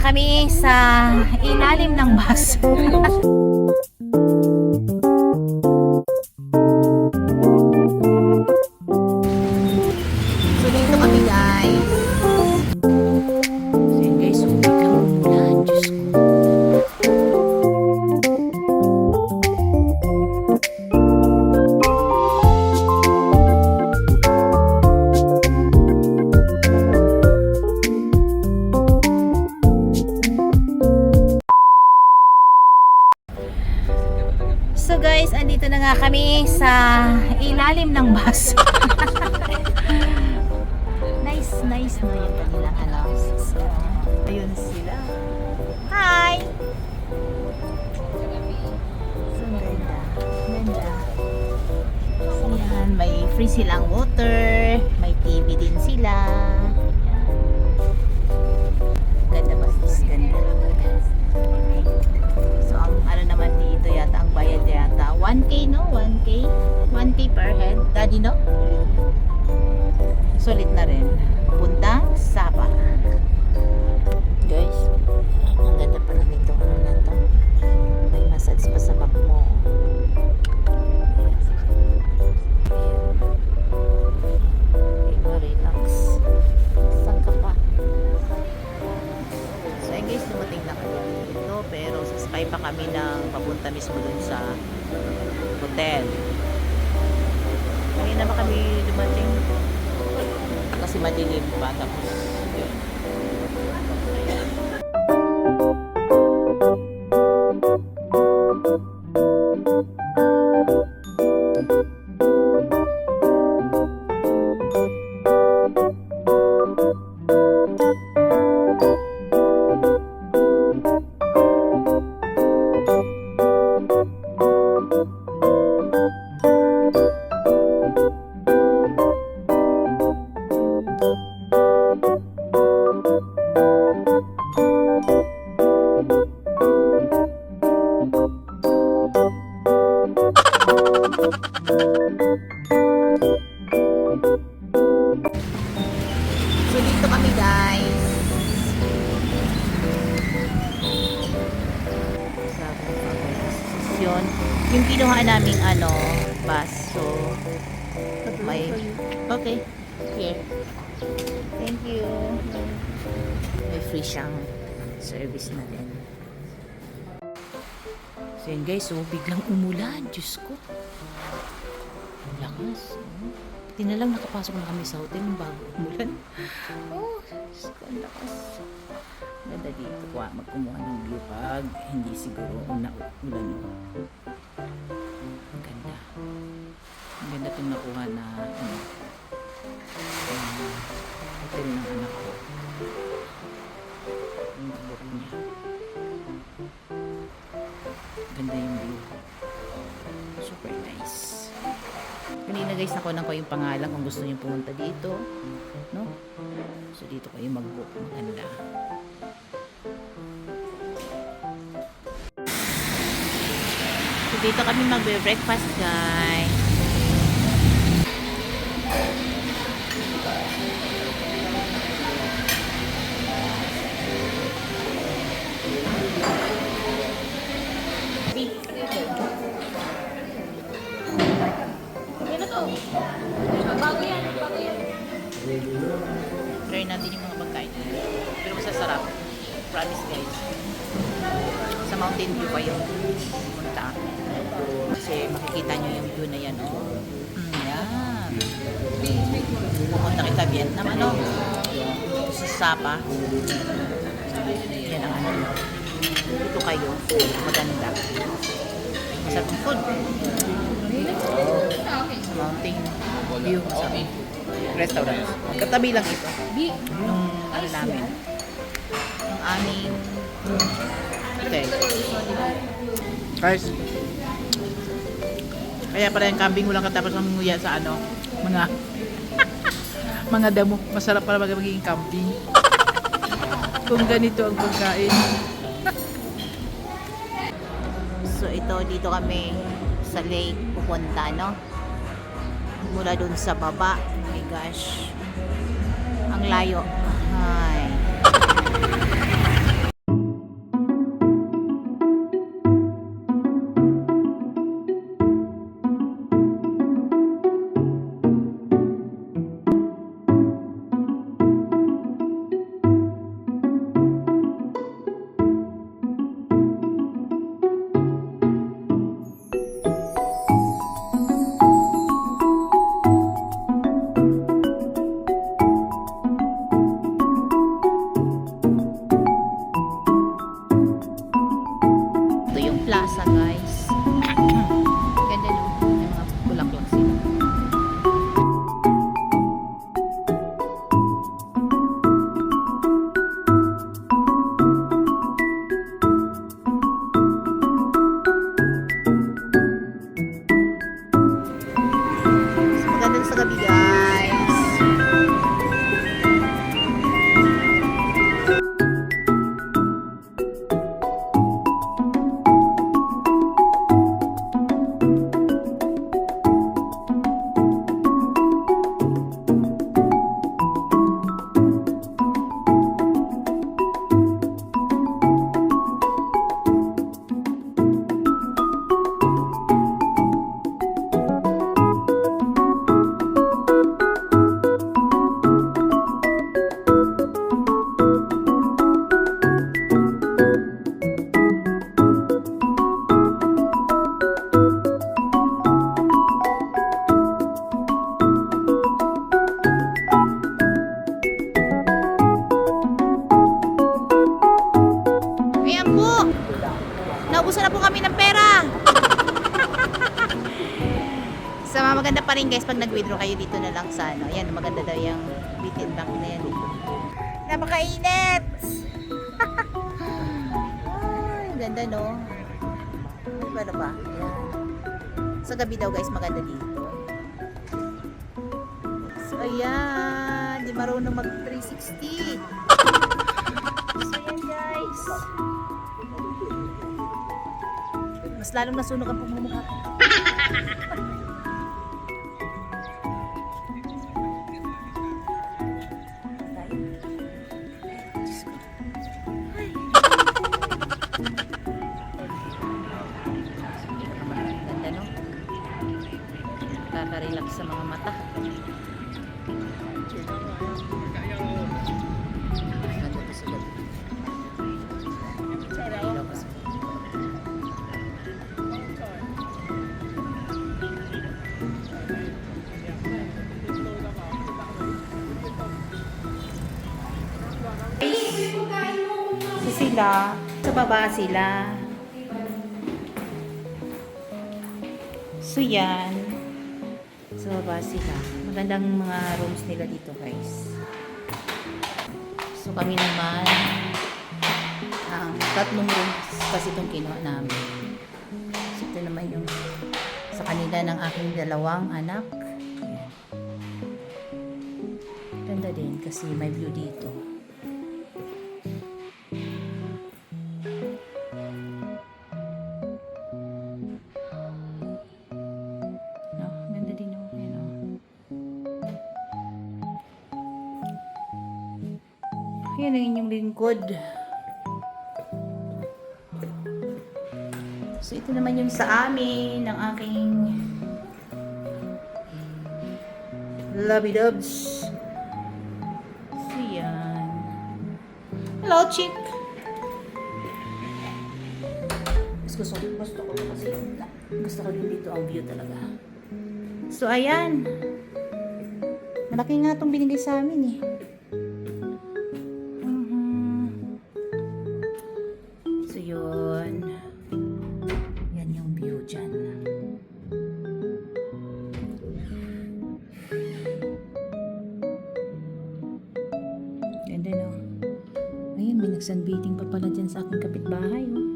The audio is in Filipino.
kami sa ilalim ng bus. So dito kami guys. So yun guys, ubig ng umulan. Diyos ko. So guys, andito na nga kami sa ilalim ng bus. Nice no yung kanilang ano. So, ayun sila. Hi! So, ganda. So, yan, may free silang water, may TV din sila. Yan. Ganda ba sis? Ganda. So, ang ano naman dito yata, ang bayad yata, 1K no? 1K per head. Daddy no? Sulit na rin. Puntang Sapa. Guys, ang ganda pa rin ito. Ano na to? May massage pa sa back mo. Relax. Saan ka pa? So ayun guys, dumating na kami dito. Pero sasakay pa kami ng papunta mismo dun sa hotel. Ngayon na ba kami dumating? Kasi madilim pa, tapos yun. So dito kami guys. Yun, yung kinuha naming ano, bus. So may okay. Here. Thank you. May free siyang service na din. So yun guys, so biglang umulan. Diyos ko. Ang lakas. Pati na lang nakapasok na kami sa hotel ng bago umulan. Oh, Diyos ko, ang lakas. Ganda dito ko magkumuha ng view pag hindi siguro ulan. Ang ganda. Ang ganda itong nakuha na hotel ng anak ko. Yung book niya. Ganda yung view. Super nice. Kanina guys, nakunan ko yung pangalan kung gusto niyo pumunta dito, no? So dito kayo mag-book. Maganda. So dito kami magbe-breakfast guys. Bago yan. Try natin yung mga pagkain. Pero masasarap. Promise guys. Sa Mountain View kayo pumunta. Kasi makikita nyo yung view na yan. Oh. Yan. Pupunta kita Vietnam. Ano? Sa Sapa. Yan ang ano. Dito kayo. Maganda. Masarap ang food. Mountain View. Masarap. Restaurant. Katabi lang ito. Yung ano namin. Yung aming hotel. Guys. Kaya pala yung kambing walang katapos ng nguya sa ano. Mga mga damo. Masarap pala magiging camping. Kung ganito ang pagkain. So ito dito kami sa lake pupunta, no? Mula dun sa baba. Oh my gosh. Ang layo. Ay. Plaza, guys. Ganda no. May mga bulaklak sila. So, maganda sa gabi, guys. Ayan po. Naubusan na po kami ng pera. Sa mga maganda pa rin guys pag nag-withdraw kayo dito na lang sa ano. Ayan, maganda daw yung bitin bank na yan. Napakainit. Ay, ganda no. Ano ba? Ayan. Sa gabi daw guys maganda dito. So ayan, di marunong mag 360. So ayan guys. Mas lalong nasunog ang pagmumukha ko. Ganda no? Nakaka-relax sa mga mata. Ganda to sa gabi. Ilaw kasi. So sila, sa baba sila. So yan. Sa baba sila. Magandang mga rooms nila dito guys. So kami naman, tatlong rooms kasi itong kinuha namin. So ito naman yung sa kanila ng aking dalawang anak. Ayan. Ganda din kasi may view dito. Yan ang inyong lingkod. So, ito naman yung sa amin ng aking lovey-dubs. So, yan. Hello, chick! Gusto ko kasi gusto ko din dito ang view talaga. So, ayan. Malaki nga itong binigay sa amin eh. Yun. Yan yung view dyan. Ganda no? Ayun, may nag-sunbathing pa pala dyan sa aking kapitbahay. Oh.